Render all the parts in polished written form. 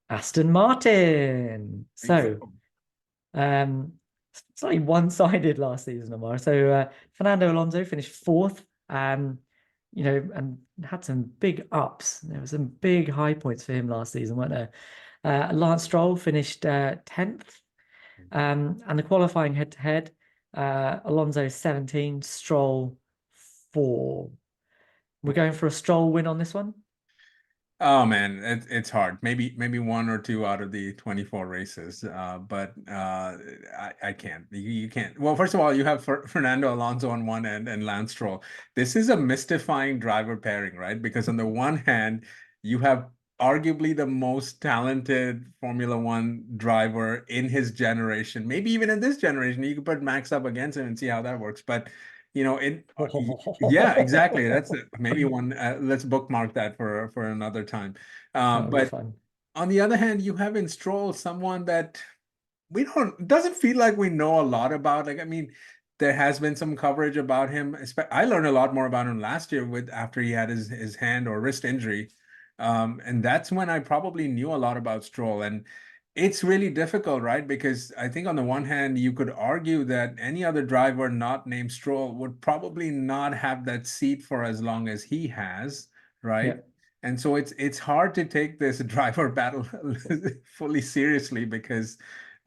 Aston Martin. Think so. So, um, slightly one-sided last season, Amar. So, Fernando Alonso finished fourth, and had some big ups. There were some big high points for him last season, weren't there? Lance Stroll finished 10th, and the qualifying head-to-head, Alonso 17, Stroll 4. We're going for a Stroll win on this one. Oh man, it's hard. Maybe one or two out of the 24 races. But I can't. You can't. Well, first of all, you have Fernando Alonso on one end and Lance Stroll. This is a mystifying driver pairing, right? Because on the one hand, you have arguably the most talented Formula One driver in his generation, maybe even in this generation. You could put Max up against him and see how that works. But yeah, exactly. That's maybe one. Let's bookmark that for another time. That'll be But fun. on the other hand, you have in Stroll someone that we don't doesn't feel like we know a lot about. Like, I mean, there has been some coverage about him. I learned a lot more about him last year with after he had his hand or wrist injury. And that's when I probably knew a lot about Stroll. And it's really difficult, right? Because I think on the one hand, you could argue that any other driver not named Stroll would probably not have that seat for as long as he has, Yeah. right? And so it's hard to take this driver battle fully seriously because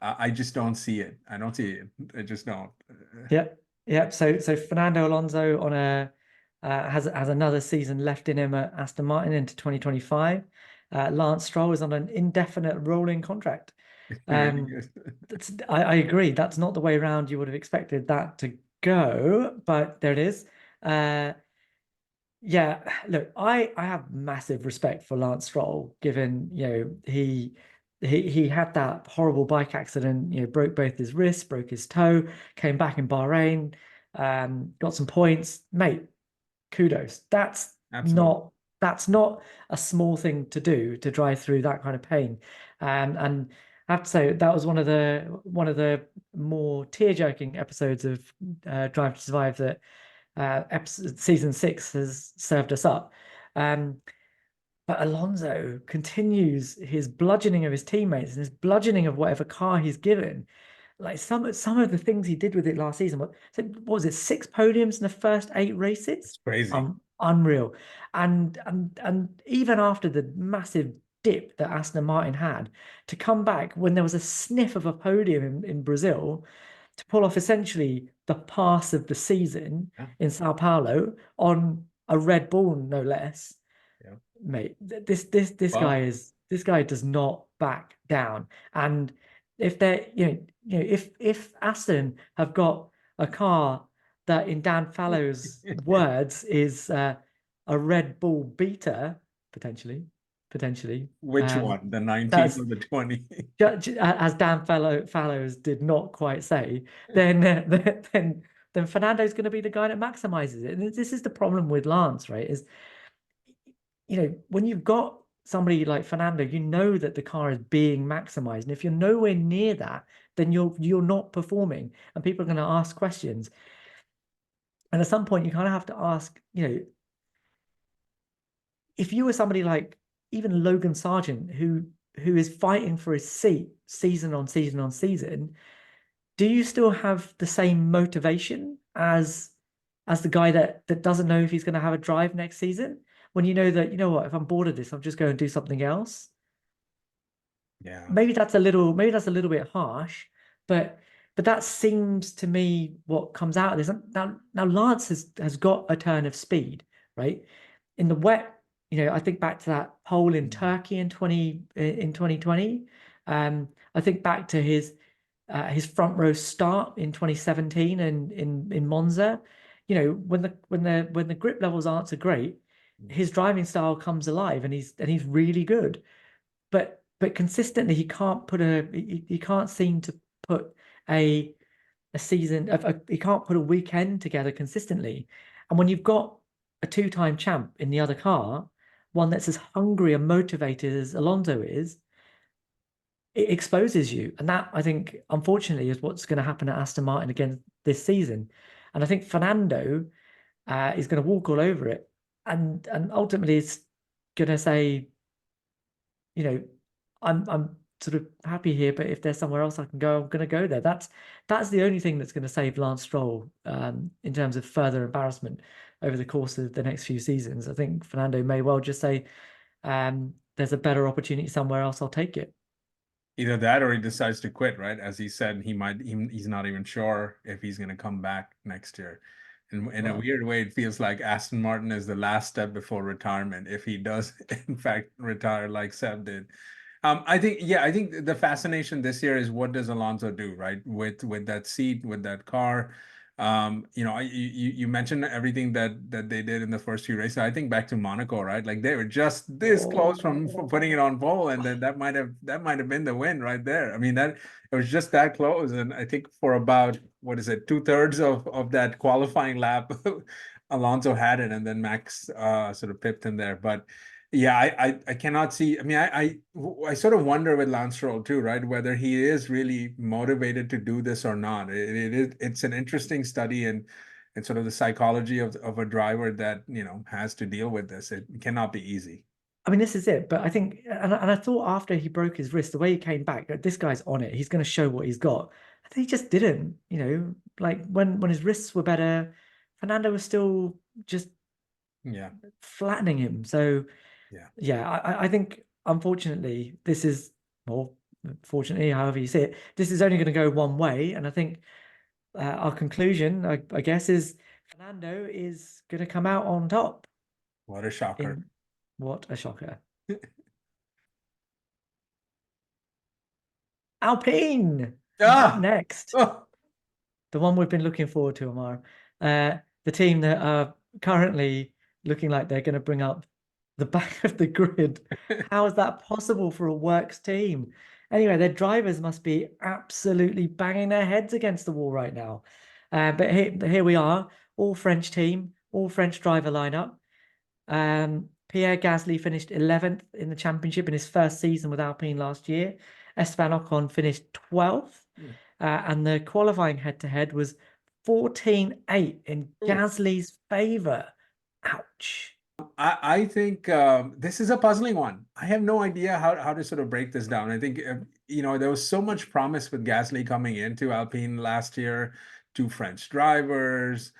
I just don't see it. I don't see it. I just don't. Yep, yep. So Fernando Alonso on a has another season left in him at Aston Martin into 2025. Lance Stroll is on an indefinite rolling contract. Really Um, good. I agree. That's not the way around you would have expected that to go, but there it is. Uh, yeah, look, I have massive respect for Lance Stroll, given, he had that horrible bike accident, broke both his wrists, broke his toe, came back in Bahrain, got some points. Mate, kudos. Absolutely. Not that's not a small thing to do to drive through that kind of pain. And I have to say that was one of the more tear-jerking episodes of Drive to Survive that season six has served us up. Um, but Alonso continues his bludgeoning of his teammates and his bludgeoning of whatever car he's given. Like some of the things he did with it last season. What was it? Six podiums in the first eight races? It's crazy. Unreal. And even after the massive dip that Aston Martin had, to come back when there was a sniff of a podium in Brazil, to pull off essentially the pass of the season Yeah. in Sao Paulo on a Red Bull, no less. Yeah. Mate, this Well, this guy does not back down. And if they're if Aston have got a car that in Dan Fallow's words is a Red Bull beater, potentially, which one? The 19 that's or the 20? as Dan Fallows did not quite say, then then Fernando's going to be the guy that maximizes it. And this is the problem with Lance, right? Is when you've got somebody like Fernando, you know that the car is being maximized, and if you're nowhere near that, then you're not performing, and people are going to ask questions. And at some point, you kind of have to ask, if you were somebody like even Logan Sargent, who is fighting for his seat season on season on season, do you still have the same motivation as the guy that doesn't know if he's going to have a drive next season? When you know that, what, if I'm bored of this, I'm just going to do something else. Yeah. Maybe that's a little bit harsh, but that seems to me what comes out of this. Now Lance has got a turn of speed, right? In the wet, I think back to that pole in Mhm. Turkey in 2020. I think back to his front row start in 2017 and in Monza. When the grip levels aren't so great, his driving style comes alive and he's really good. But consistently he can't seem to put a a season of he can't put a weekend together consistently. And when you've got a two-time champ in the other car, one that's as hungry and motivated as Alonso is, it exposes you. And that, I think, unfortunately, is what's going to happen at Aston Martin again this season. And I think Fernando is going to walk all over it, and ultimately is going to say, you know, I'm sort of happy here, but if there's somewhere else I can go, I'm going to go there. That's the only thing that's going to save Lance Stroll in terms of further embarrassment over the course of the next few seasons. I think Fernando may well just say, there's a better opportunity somewhere else, I'll take it. Either that or he decides to quit, right? As he said, he's not even sure if he's going to come back next year. And in a Well, weird way, it feels like Aston Martin is the last step before retirement, if he does in fact retire like Seb did. I think the fascination this year is what does Alonso do, right? With that seat, with that car. You mentioned everything that they did in the first few races. I think back to Monaco, right? Like they were just this close from putting it on pole, and then that might have been the win right there. I mean, that it was just that close, and I think for about what is it, 2/3 of that qualifying lap, Alonso had it, and then Max sort of pipped him there, but. Yeah, I cannot see. I mean, I sort of wonder with Lance Stroll too, right? Whether he is really motivated to do this or not. It's an interesting study and sort of the psychology of a driver that, has to deal with this. It cannot be easy. I mean, this is it. But I think, and I thought after he broke his wrist, the way he came back, this guy's on it. He's going to show what he's got. I think he just didn't. Like when his wrists were better, Fernando was still just Yeah, flattening him. So yeah. yeah, I think unfortunately this is, well, fortunately, however you see it, this is only going to go one way. And I think our conclusion, I guess, is Fernando is going to come out on top. What a shocker. In what a shocker. Alpine up Ah! next. Oh! The one we've been looking forward to, Ammar. The team that are currently looking like they're going to bring up the back of the grid. How is that possible for a works team? Anyway, their drivers must be absolutely banging their heads against the wall right now. But here we are, all French team, all French driver lineup. Pierre Gasly finished 11th in the championship in his first season with Alpine last year. Esteban Ocon finished 12th. And the qualifying head-to-head was 14-8 in Ooh. Gasly's favor. Ouch. I think this is a puzzling one. I have no idea how to sort of break this down. I think there was so much promise with Gasly coming into Alpine last year, two French drivers,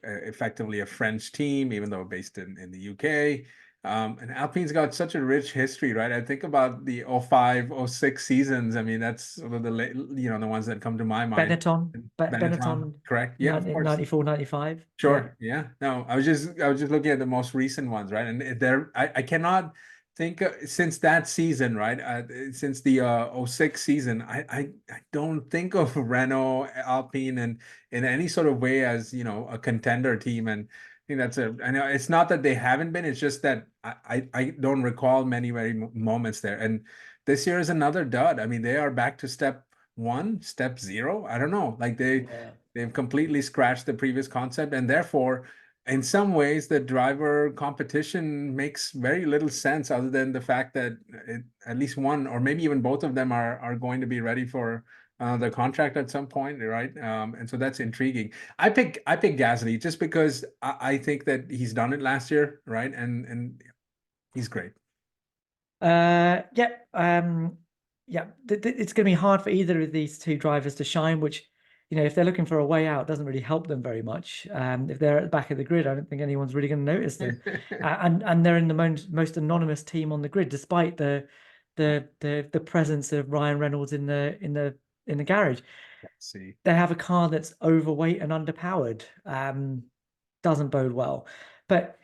effectively a French team, even though based in the UK. And Alpine's got such a rich history, right? I think about the 05, 06 seasons. I mean, that's sort of the ones that come to my mind. Benetton, Benetton, Benetton, correct? Yeah, of course. 94, 95. Yeah. Sure. Yeah. No, I was just looking at the most recent ones, right? And I cannot think since that season, right? Since the 06 season, I don't think of Renault, Alpine, and in any sort of way as, a contender team. And I think I know it's not that they haven't been, it's just that I don't recall many very moments there. And this year is another dud. I mean, they are back to step one, step zero. I don't know. Like Yeah. they've completely scratched the previous concept, and therefore, in some ways, the driver competition makes very little sense other than the fact that at least one or maybe even both of them are going to be ready for the contract at some point, right? And so that's intriguing. I pick Gasly just because I think that he's done it last year, right? And he's great. Yeah. Yeah. It's going to be hard for either of these two drivers to shine, which, if they're looking for a way out, doesn't really help them very much. If they're at the back of the grid, I don't think anyone's really going to notice them. And they're in the most anonymous team on the grid, despite the presence of Ryan Reynolds in the garage. See, They have a car that's overweight and underpowered. Doesn't bode well. But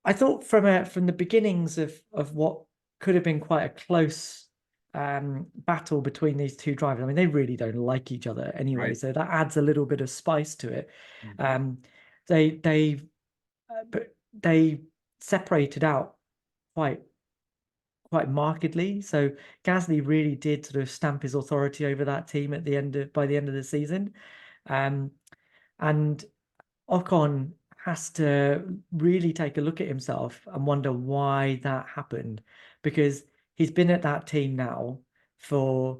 I thought from the beginnings of what could have been quite a close battle between these two drivers. I mean, they really don't like each other anyway, right? so that adds a little bit of spice to it. Mhm. Um, they but they separated out quite markedly. So Gasly really did sort of stamp his authority over that team by the end of the season. Um, and Ocon has to really take a look at himself and wonder why that happened, because he's been at that team now for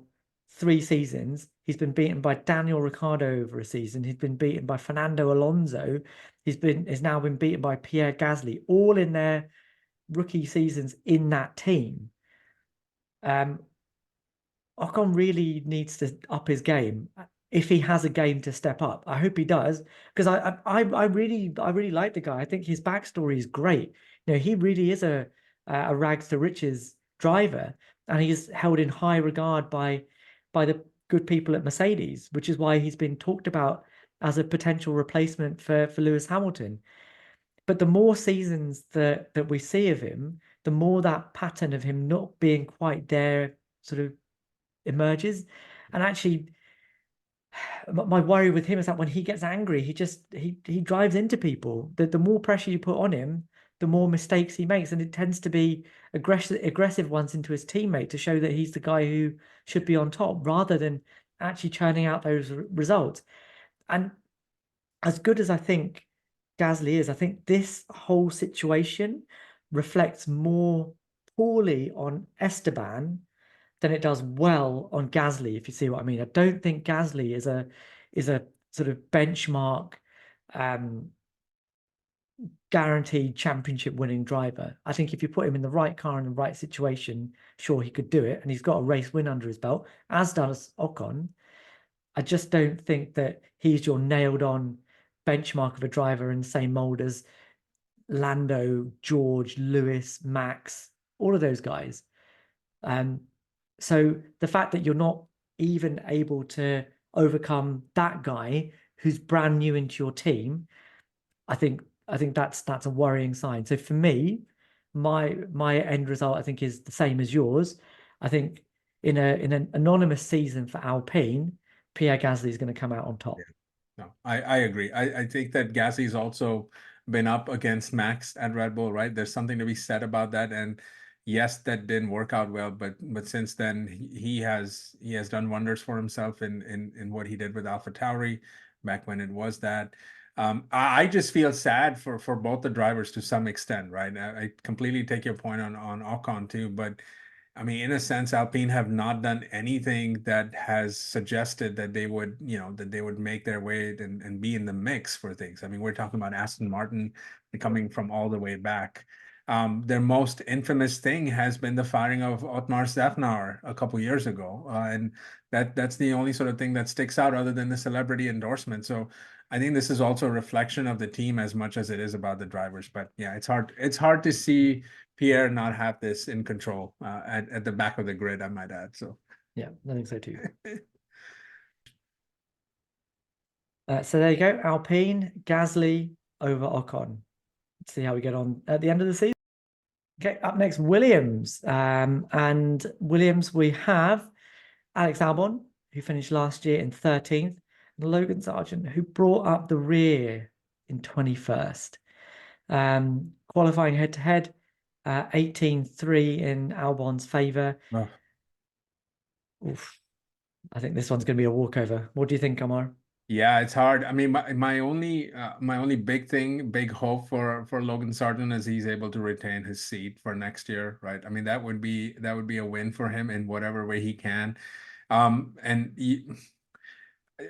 3 seasons. He's been beaten by Daniel Ricciardo over a season. He's been beaten by Fernando Alonso. He's now been beaten by Pierre Gasly, all in their rookie seasons in that team. Um, Ocon really needs to up his game if he has a game to step up. I hope he does because I really like the guy. I think his backstory is great. He really is a rags to riches driver, and he's held in high regard by the good people at Mercedes, which is why he's been talked about as a potential replacement for Lewis Hamilton. But the more seasons that we see of him, the more that pattern of him not being quite there sort of emerges. And actually, my worry with him is that when he gets angry, he drives into people. The more pressure you put on him, the more mistakes he makes, and it tends to be aggressive ones into his teammate to show that he's the guy who should be on top, rather than actually churning out those results. And as good as I think Gasly is, I think this whole situation reflects more poorly on Esteban than it does well on Gasly, if you see what I mean. I don't think Gasly is a sort of benchmark um, guaranteed championship winning driver. I think if you put him in the right car in the right situation, sure he could do it, and he's got a race win under his belt, as does Ocon. I just don't think that he's your nailed on benchmark of a driver in the same mold as Lando, George, Lewis, Max, all of those guys. Um, so the fact that you're not even able to overcome that guy who's brand new into your team, I think that's a worrying sign. So for me, my end result I think is the same as yours. I think in an anonymous season for Alpine, Pierre Gasly is going to come out on top. No, I agree. I think that Gasly's also been up against Max at Red Bull, right? There's something to be said about that. And yes, that didn't work out well, but since then he has done wonders for himself in what he did with AlphaTauri back when it was that. I just feel sad for both the drivers to some extent, right? I completely take your point on Ocon too, but I mean, in a sense, Alpine have not done anything that has suggested that they would, that they would make their way and be in the mix for things. I mean, we're talking about Aston Martin coming from all the way back. Their most infamous thing has been the firing of Otmar Szafnauer a couple years ago, and that's the only sort of thing that sticks out other than the celebrity endorsement. So I think this is also a reflection of the team as much as it is about the drivers. But yeah, it's hard. It's hard to see Pierre not have this in control at the back of the grid, I might add. So Yeah, I think so too. So there you go, Alpine, Gasly over Ocon. Let's see how we get on at the end of the season. Okay, up next, Williams. And Williams, we have Alex Albon, who finished last year in 13th, and Logan Sargent, who brought up the rear in 21st. Qualifying head to head, 18-3 in Albon's favour. oh, Oof. I think this one's going to be a walkover. What do you think, Amar? yeah, it's hard. I mean, my only big hope for Logan Sargent is he's able to retain his seat for next year, right? I mean, that would be a win for him in whatever way he can. And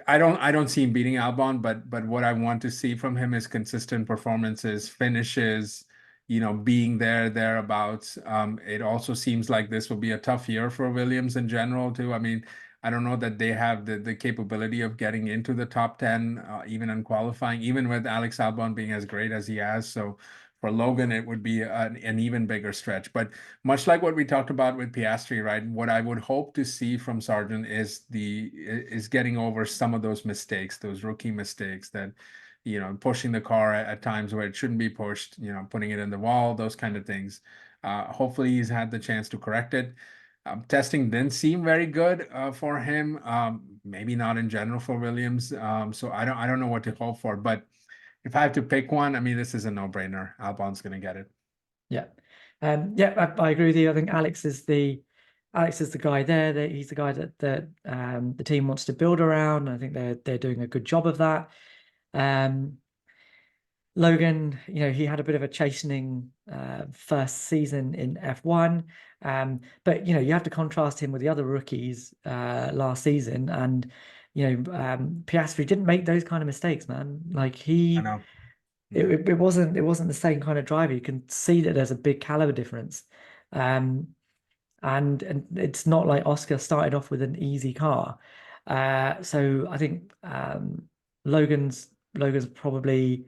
I don't see him beating Albon, but what I want to see from him is consistent performances, finishes, being thereabouts. It also seems like this will be a tough year for Williams in general too. I mean, I don't know that they have the capability of getting into the top 10, even in qualifying, even with Alex Albon being as great as he has. So for Logan, it would be an even bigger stretch. But much like what we talked about with Piastri, right? What I would hope to see from Sargent is getting over some of those mistakes, those rookie mistakes that, pushing the car at times where it shouldn't be pushed, putting it in the wall, those kind of things. Hopefully he's had the chance to correct it. Testing didn't seem very good for him. Maybe not in general for Williams. So I don't know what to hope for, but if I have to pick one, I mean, this is a no-brainer. Albon's going to get it. Yeah. Yeah, I agree with you. I think Alex is the guy there. That he's the guy that the team wants to build around. I think they're doing a good job of that. Logan, he had a bit of a chastening first season in F1. But you have to contrast him with the other rookies last season, and Piastri didn't make those kind of mistakes, man. Like I know. it, Yeah. it wasn't the same kind of driver. You can see that there's a big caliber difference. Um, and it's not like Oscar started off with an easy car. So I think Logan's probably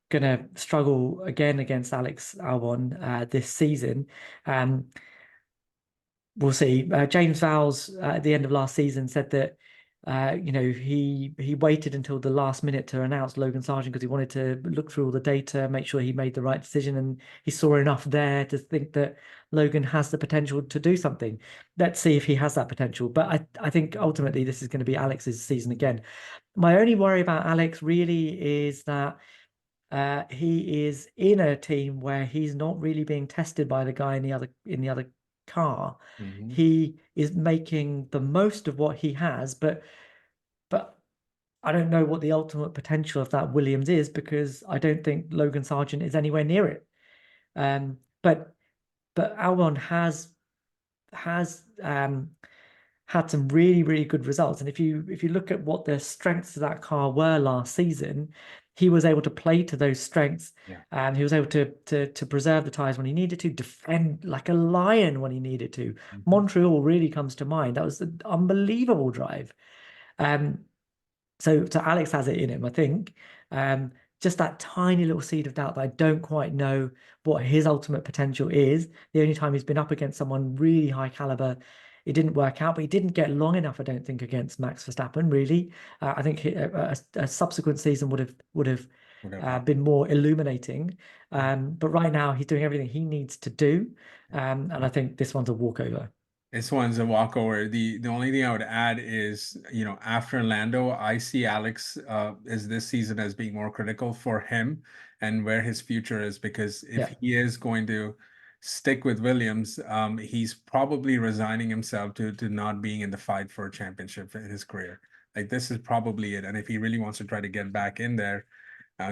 gonna struggle again against Alex Albon this season. Um, we'll see. James Vowles at the end of last season said that he waited until the last minute to announce Logan Sargent because he wanted to look through all the data, make sure he made the right decision, and he saw enough there to think that Logan has the potential to do something. Let's see if he has that potential. But I think ultimately this is going to be Alex's season again. My only worry about Alex really is that he is in a team where he's not really being tested by the guy in the other car. Mhm. He is making the most of what he has, but I don't know what the ultimate potential of that Williams is because I don't think Logan Sargent is anywhere near it. But Albon has had some really, really good results. And if you look at what the strengths of that car were last season, he was able to play to those strengths. Yeah. And he was able to preserve the tires when he needed to, defend like a lion when he needed to. Mhm. Montreal really comes to mind. That was an unbelievable drive. Um, so Alex has it in him, I think. Um, just that tiny little seed of doubt that I don't quite know what his ultimate potential is. The only time he's been up against someone really high caliber, it didn't work out, but he didn't get long enough, I don't think, against Max Verstappen, really. I think a subsequent season would have Would have helped. been more illuminating. But right now he's doing everything he needs to do. And I think this one's a walkover. This one's a walkover. The only thing I would add is, after Lando, I see Alex as this season as being more critical for him and where his future is, because if Yeah. he is going to stick with Williams, he's probably resigning himself to not being in the fight for a championship in his career. Like, this is probably it. And if he really wants to try to get back in there,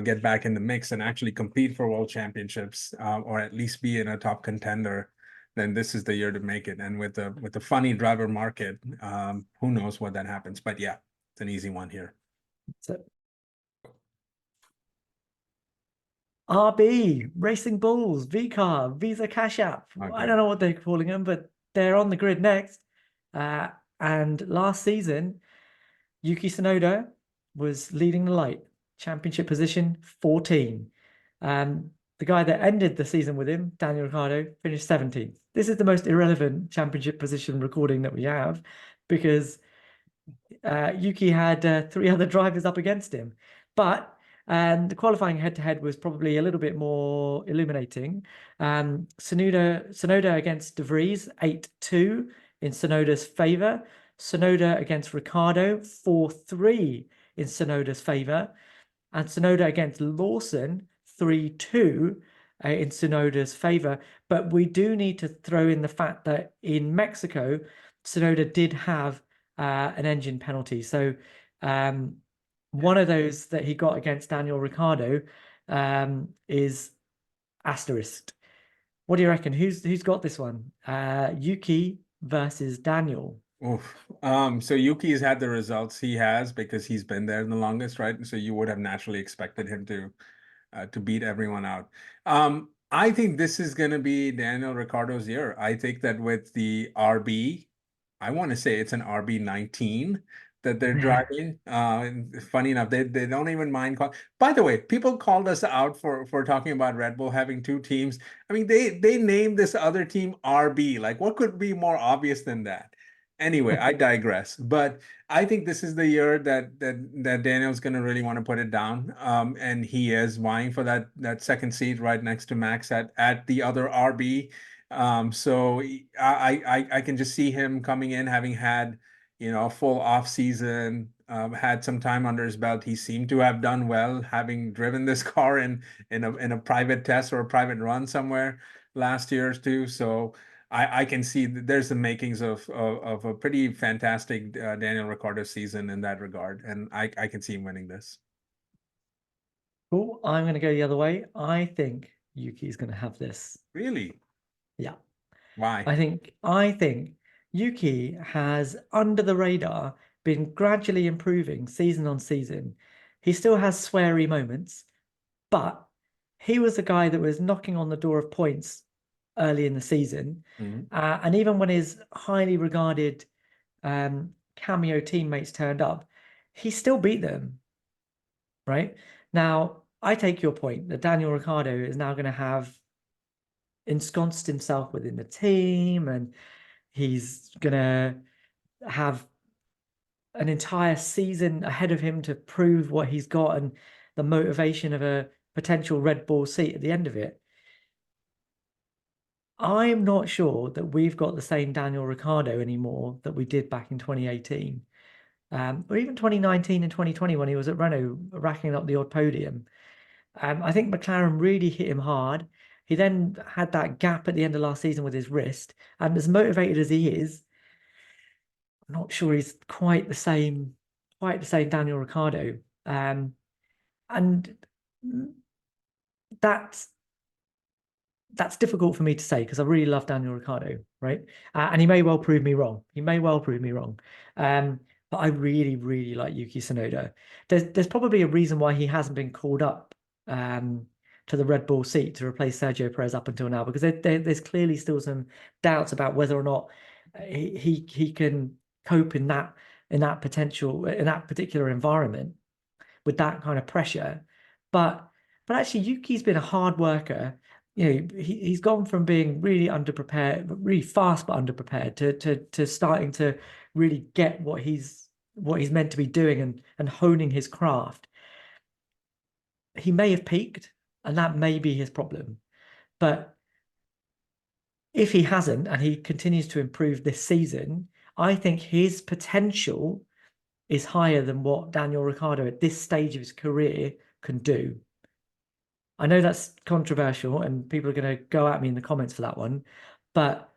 get back in the mix and actually compete for world championships, or at least be in a top contender, then this is the year to make it. And with the funny driver market, who knows what that happens. But yeah, it's an easy one here. So RB, Racing Bulls, VCAR, Visa Cash App. I Okay. don't know what they're calling them, but they're on the grid next. Uh, and last season, Yuki Tsunoda was leading the light, championship position 14. The guy that ended the season with him, Daniel Ricciardo, finished 17th. This is the most irrelevant championship position recording that we have because Yuki had three other drivers up against him. But the qualifying head-to-head was probably a little bit more illuminating. Sonoda against De Vries, 8-2 in Sonoda's favor. Sonoda against Ricardo, 4-3 in Sonoda's favor. And Sonoda against Lawson, 3-2 in Sonoda's favor. But we do need to throw in the fact that in Mexico, Sonoda did have an engine penalty. So one of those that he got against Daniel Ricciardo is asterisked. What do you reckon? Who's got this one? Yuki versus Daniel. Oof. So Yuki's had the results he has because he's been there the longest, right? So you would have naturally expected him to beat everyone out. I think this is going to be Daniel Ricciardo's year. I think that with the RB, I want to say it's an RB 19 that they're driving. Funny enough, they don't even mind By the way, people called us out for talking about Red Bull having two teams. I mean, they named this other team RB. Like, what could be more obvious than that? Anyway, I digress. But I think this is the year that Daniel's going to really want to put it down, and he is vying for that second seat right next to Max at the other RB. So I can just see him coming in, having had a full off season, had some time under his belt. He seemed to have done well, having driven this car in a private test or a private run somewhere last year too. So. I can see that there's the makings of a pretty fantastic Daniel Ricciardo season in that regard, and I can see him winning this. Cool. I'm going to go the other way. I think Yuki's going to have this. Really? Yeah. Why? I think Yuki has, under the radar, been gradually improving season on season. He still has sweary moments, but he was the guy that was knocking on the door of points early in the season. Mhm. And even when his highly regarded cameo teammates turned up, he still beat them, right? Now, I take your point that Daniel Ricciardo is now going to have ensconced himself within the team, and he's going to have an entire season ahead of him to prove what he's got and the motivation of a potential Red Bull seat at the end of it. I'm not sure that we've got the same Daniel Ricciardo anymore that we did back in 2018, or even 2019 and 2020 when he was at Renault racking up the odd podium. I think McLaren really hit him hard. He then had that gap at the end of last season with his wrist, and as motivated as he is, I'm not sure he's quite the same Daniel Ricciardo. And that's that's difficult for me to say because I really love Daniel Ricciardo, right? And he may well prove me wrong. He may well prove me wrong. But I really, really like Yuki Tsunoda. There's probably a reason why he hasn't been called up to the Red Bull seat to replace Sergio Perez up until now, because there's clearly still some doubts about whether or not he can cope in that particular environment with that kind of pressure. But actually, Yuki's been a hard worker. He's gone from being really underprepared, really fast but underprepared, to starting to really get what he's meant to be doing and honing his craft. He may have peaked, and that may be his problem. But if he hasn't and he continues to improve this season, I think his potential is higher than what Daniel Ricciardo at this stage of his career can do. I know that's controversial and people are going to go at me in the comments for that one, but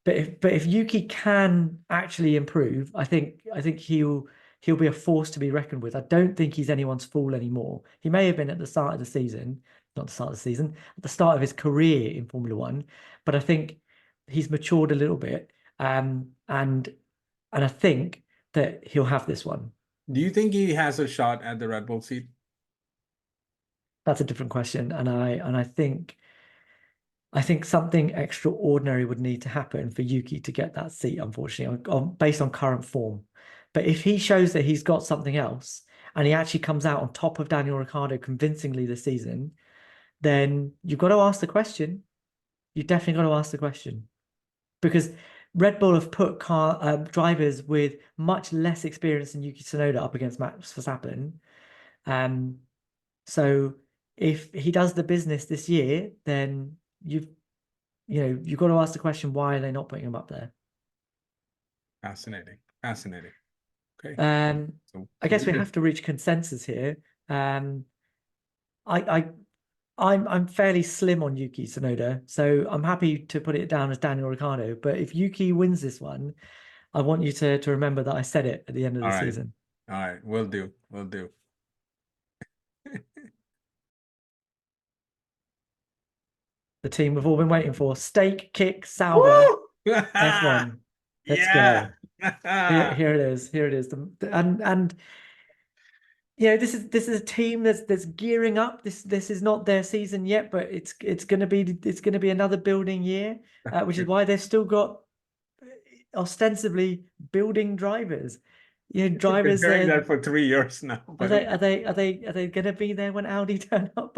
if Yuki can actually improve, I think he'll be a force to be reckoned with. I don't think he's anyone's fool anymore. He may have been at the start of the season, not the start of the season, at the start of his career in Formula One, but I think he's matured a little bit, and I think that he'll have this one. Do you think he has a shot at the Red Bull seat? That's a different question, and I think something extraordinary would need to happen for Yuki to get that seat, unfortunately, based on current form. But if he shows that he's got something else and he actually comes out on top of Daniel Ricciardo convincingly this season, then you've got to ask the question. You definitely got to ask the question, because Red Bull have put drivers with much less experience than Yuki Tsunoda up against Max Verstappen. Um, so if he does the business this year, then you've got to ask the question, why are they not putting him up there? Fascinating. Fascinating. Okay. So I guess we did. have to reach consensus here. Um, I I'm fairly slim on Yuki Tsunoda, so I'm happy to put it down as Daniel Ricciardo. But if Yuki wins this one, I want you to remember that I said it at the end of All the right. season. All right. Will do. Will do. The team we've all been waiting for. Steak, kick, Sauber, Woo! F1. Let's Yeah. go. Here it is. Here it is. And this is a team that's gearing up. This is not their season yet, but it's gonna be another building year, which is why they've still got ostensibly building drivers. Been Drivers hearing that for 3 years now, are but they gonna be there when Audi turn up?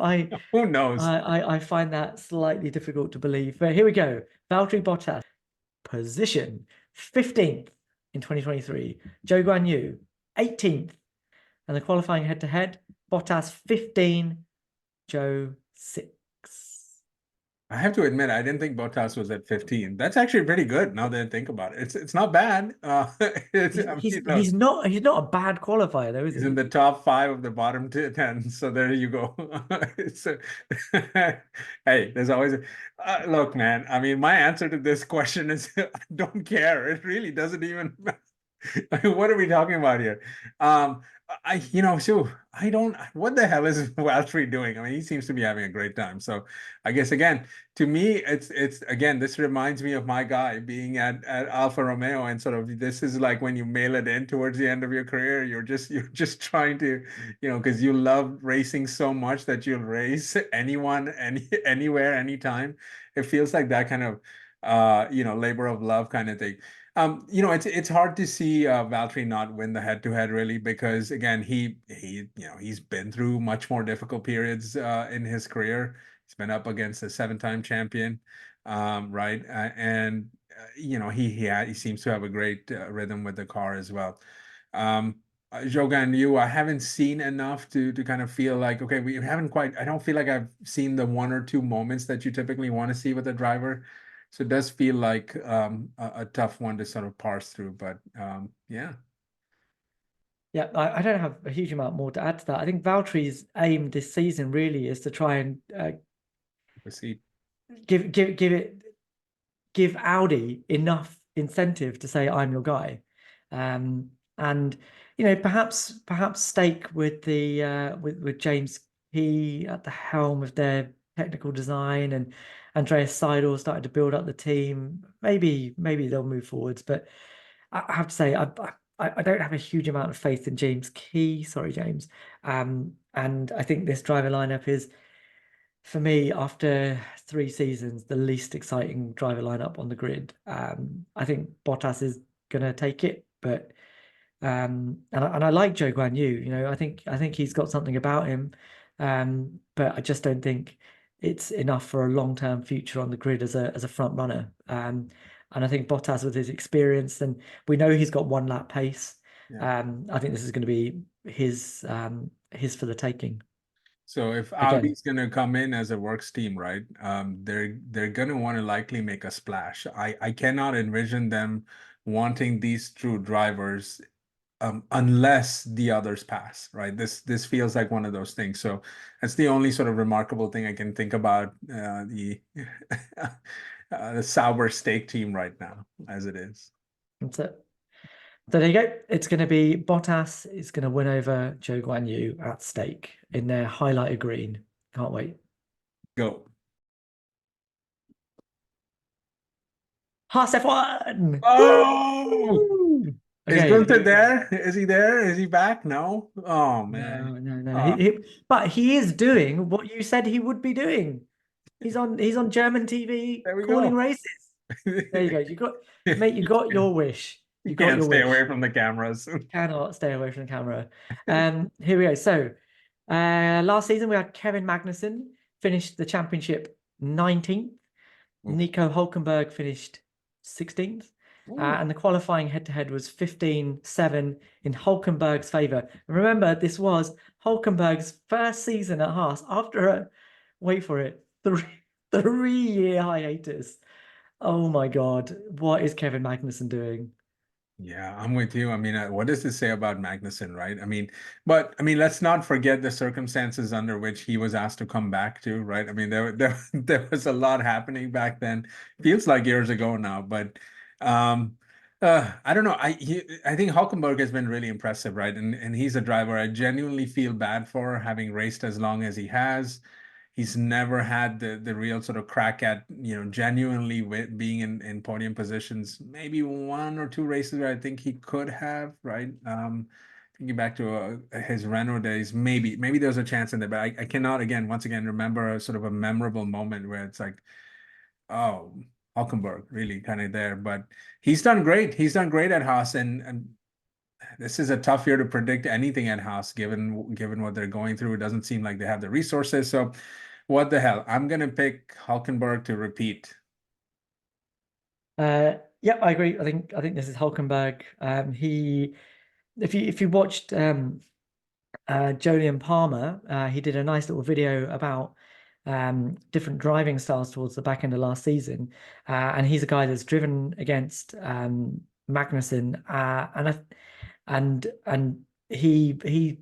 who knows? I find that slightly difficult to believe. But here we go. Valtteri Bottas, position 15th in 2023. Zhou Guanyu, 18th. And the qualifying head-to-head, Bottas 15, Zhou 6. I have to admit, I didn't think Bottas was at 15. That's actually pretty good now that I think about it. It's not bad. I mean, look, He's not a bad qualifier though, is he's in he? the top 5 of the bottom 10. So there you go. So, hey, there's always look, man. I mean, my answer to this question is I don't care. It really doesn't even matter. What are we talking about here? So I don't, what the hell is Valtteri doing? I mean, he seems to be having a great time. So I guess again, to me, it's again, this reminds me of my guy being at Alfa Romeo, and sort of this is like when you mail it in towards the end of your career, you're just trying to, because you love racing so much that you'll race anyone, anywhere, anytime. It feels like that kind of labor of love kind of thing. It's hard to see Valtteri not win the head-to-head really because again he's been through much more difficult periods in his career. He's been up against a seven-time champion, right? And he seems to have a great rhythm with the car as well. Jogan, I haven't seen enough to kind of feel like okay, we haven't quite. I don't feel like I've seen the one or two moments that you typically want to see with a driver. So it does feel like a tough one to sort of parse through, but yeah, Yeah, I don't have a huge amount more to add to that. I think Valtteri's aim this season really is to try and proceed. give Audi enough incentive to say I'm your guy, and perhaps stake with the with James Key at the helm of their technical design and Andreas Seidel started to build up the team. Maybe they'll move forwards, but I have to say I don't have a huge amount of faith in James Key. Sorry, James. And I think this driver lineup is, for me, after 3 seasons, the least exciting driver lineup on the grid. I think Bottas is gonna take it, but and I like Zhou Guan Yu. I think he's got something about him, but I just don't think it's enough for a long-term future on the grid as a front runner. And I think Bottas, with his experience, and we know he's got one lap pace. Yeah. I think this is going to be his for the taking So if again. Audi's gonna come in as a works team, right? They're gonna want to likely make a splash. I cannot envision them wanting these two drivers unless the others pass, right? This feels like one of those things. So that's the only sort of remarkable thing I can think about the Sauber stake team right now, as it is. That's it. So there you go. It's going to be Bottas is going to win over Zhou Guan Yu at stake in their highlighter green. Can't wait. Go. Haas F1. Oh, Woo! is Okay, Gunther here we go. there? Is he there? Is he back? No. Oh man. No. Oh, But he is doing what you said he would be doing. He's on German TV there we calling go. races. There you go. Mate, you got your wish. You You got can't your stay wish. away from the cameras. Cannot stay away from the camera. Here we go. So, last season we had Kevin Magnussen finished the championship 19th. Oof. Nico Hulkenberg finished 16th. Ooh. And the qualifying head-to-head was 15-7 in Hulkenberg's favor. And remember, this was Hulkenberg's first season at Haas after wait for it, 3-year hiatus. Oh my God, what is Kevin Magnussen doing? Yeah, I'm with you. I mean, what does this say about Magnussen, right? Let's not forget the circumstances under which he was asked to come back to, right? I mean, there was a lot happening back then. Feels like years ago now, but um, I don't know. I think Hulkenberg has been really impressive, right? And he's a driver I genuinely feel bad for having raced as long as he has. He's never had the real sort of crack at genuinely being in podium positions. Maybe one or two races where I think he could have, right? Thinking back to his Renault days, maybe there's a chance in there, but I cannot once again remember a sort of a memorable moment where it's like, oh, Hulkenberg really kind of there. But he's done great. He's done great at Haas, and this is a tough year to predict anything at Haas, given what they're going through. It doesn't seem like they have the resources. So, what the hell? I'm gonna pick Hulkenberg to repeat. Yeah, I agree. I think this is Hulkenberg. If you watched Jolyon Palmer, he did a nice little video about different driving styles towards the back end of last season, and he's a guy that's driven against Magnussen, and he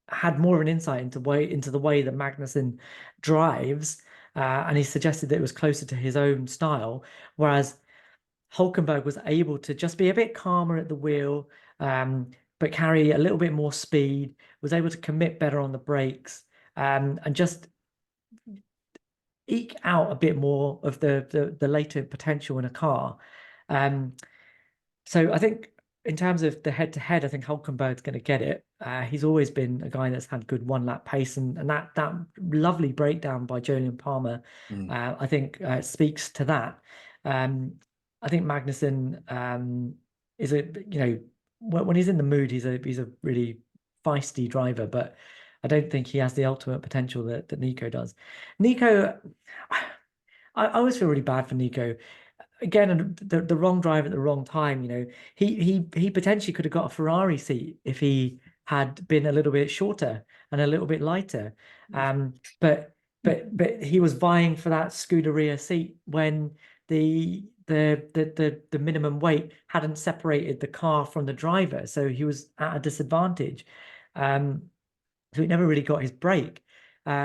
had more of an insight into the way that Magnussen drives, and he suggested that it was closer to his own style, whereas Hulkenberg was able to just be a bit calmer at the wheel, but carry a little bit more speed, was able to commit better on the brakes, and just eke out a bit more of the latent potential in a car. Um, so I think in terms of the head-to-head, I think Hulkenberg's going to get it. He's always been a guy that's had good one-lap pace, and that lovely breakdown by Julian Palmer, Mm. I think speaks to that. I think Magnussen is a when he's in the mood, he's a really feisty driver, but I don't think he has the ultimate potential that Nico does. Nico, I always feel really bad for Nico. Again, the wrong driver at the wrong time. He potentially could have got a Ferrari seat if he had been a little bit shorter and a little bit lighter. But he was vying for that Scuderia seat when the minimum weight hadn't separated the car from the driver, so he was at a disadvantage. So he never really got his break.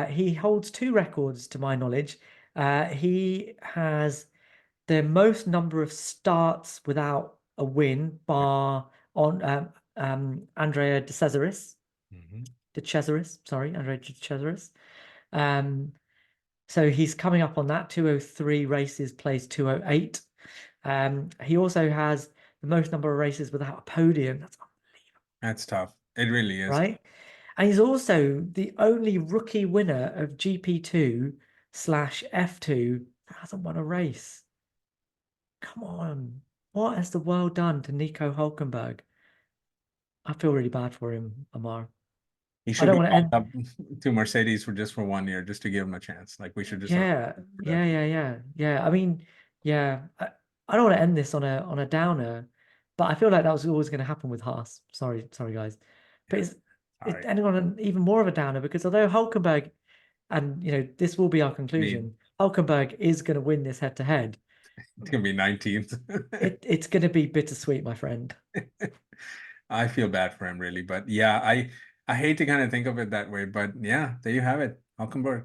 He holds two records, to my knowledge. He has the most number of starts without a win, bar on Andrea De Cesaris. De Cesaris, sorry, Andrea De Cesaris. So he's coming up on that 203 races, plays 208. He also has the most number of races without a podium. That's tough. It really is. Right. And he's also the only rookie winner of GP2/F2 that hasn't won a race. Come on. What has the world done to Nico Hulkenberg? I feel really bad for him, Ammar. He I should don't be want to called end. up to Mercedes for just for 1 year, just to give him a chance. Like we should just Yeah, yeah. I mean, yeah. I don't want to end this on a downer, but I feel like that was always going to happen with Haas. Sorry, guys. But Yeah, it's sorry. ending on an even more of a downer because although Hulkenberg, and this will be our I mean, conclusion, Hulkenberg is going to win this head to head. it's gonna be 19th. It's going to be bittersweet, my friend. I feel bad for him really, but yeah, I hate to kind of think of it that way, but yeah, there you have it. Hulkenberg.